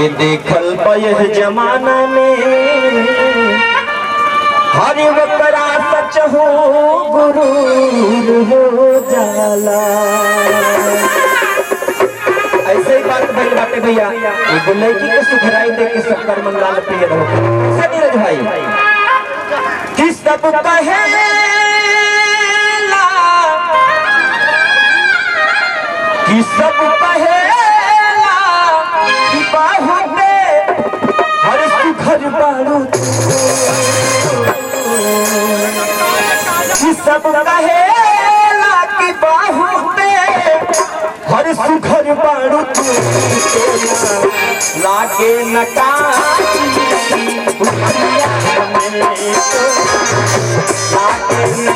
के देखल पयह जमाना में हर वकरा सच हो गुरूर हो जाला। ऐसे ही बात भइल बाटे भैया, एगो लड़की के सुधराई दे के सबकर मन लाल प्रिय रहो। ऐसा नीरज भाई कि सब कहेला कि सब कहेला कि बाहु पे हर सुखर बारू कि सब कहेला कि बाहु पे हर सुखर बारू लागे न काटी लागे न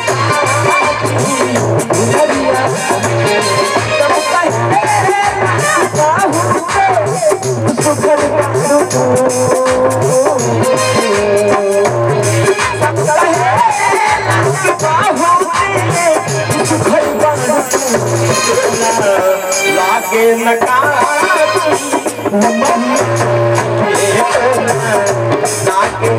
सुखर लागे न लागे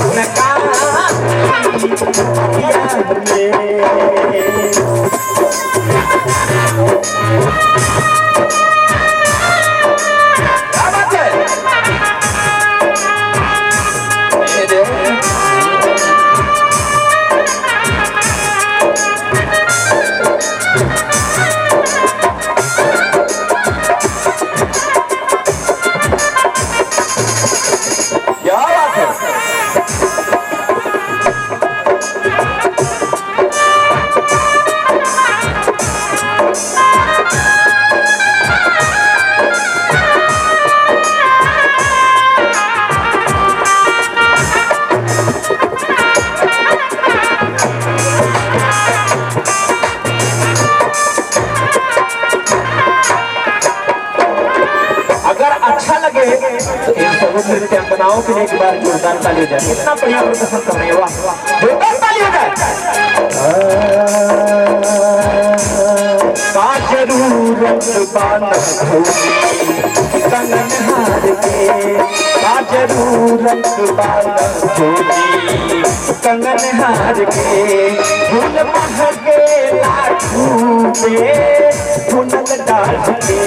तो इन सबों नृत्यांगनाओं के लिए एक बार जोरदार ताली हो जाए। कितना बढ़िया प्रदर्शन कर रहे हैं, वाह जोरदार ताली हो जाए। का जरूरत बाना छोड़ी कंगन हार के, का जरूरत बाना छोड़ी कंगन हार के, फूल महके लाखों पे फूल डाल के,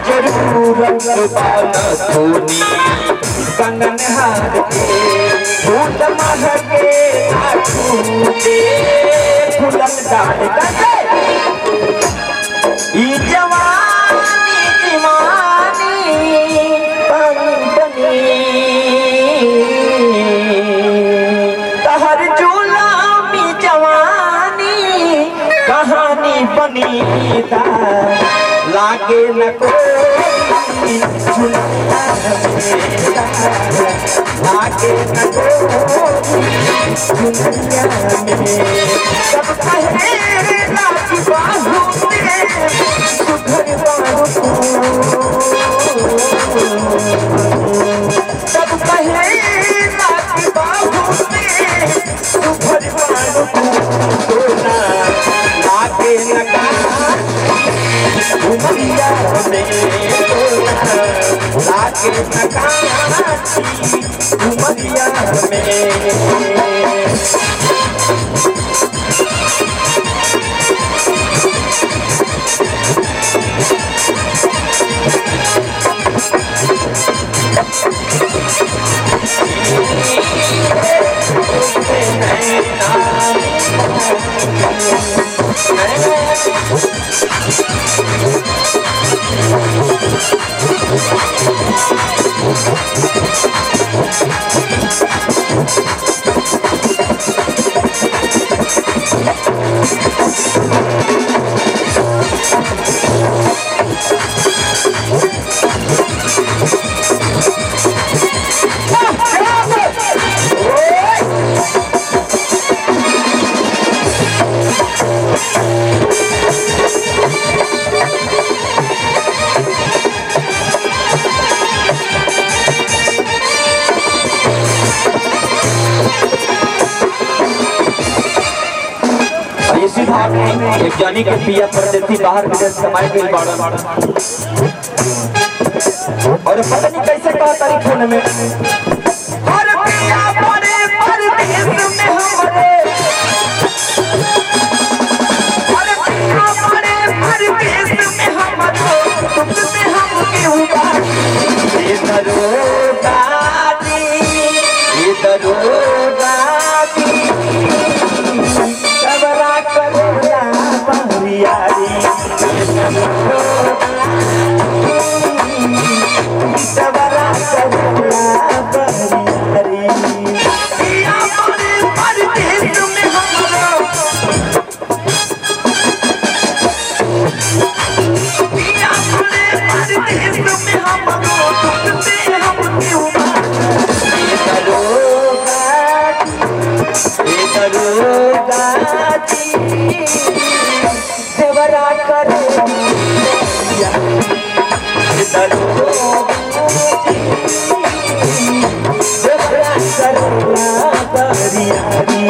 जरूरत बाना छोड़ी कंगन हार के, फूल महके लाखों पे फूलन डाल के। ई जवानी दीवानी बनी तहर जुलामी जवानी कहानी बनी लागे न कोई सुनता लागे न कोई सुनिया में सब कहेला कि बाहु में सुधर बारू सब कहेला कि बाहु में सुधर बारू लागे न उमरिया में लागे न काटी उमरिया में। एक जानी के पिया परदेसी बाहर विदेश कमाए गई बाड़न और पता नहीं कैसे कहा तारीख फोन में और पिया बड़े परदेस में हमरे और पिया बड़े परदेस में हमरो तुमसे हम क्यों बात ये दरोगा दी सबरा करोला बहरियारी सबरा करोला बहरियारी पिया बड़े परदेस में हमरो पिया बड़े परदेस में हमरो तुमसे हम क्यों बात दरोगा दी देवरा करे देवरा करोला बहरियारी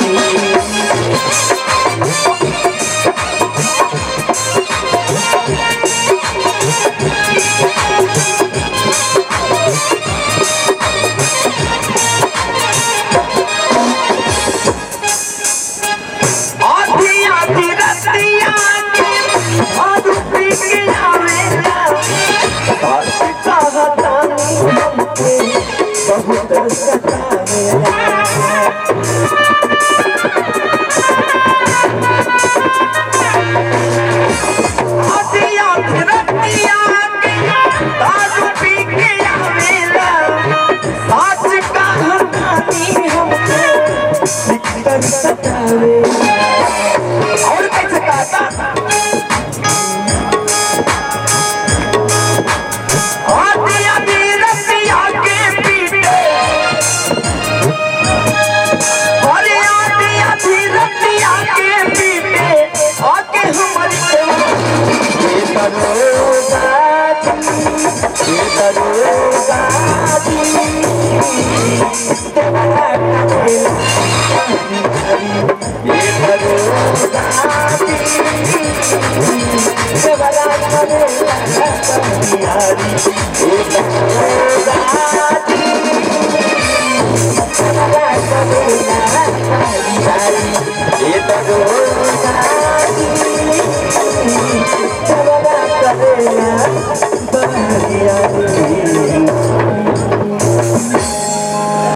बहुत सतावेला आदिया रतिया के दारू पी के आवेला साच का कहानी हमको सिकंदर सतावेला और कैसे कहता दरोगा दी देवरा करेला बहरियारी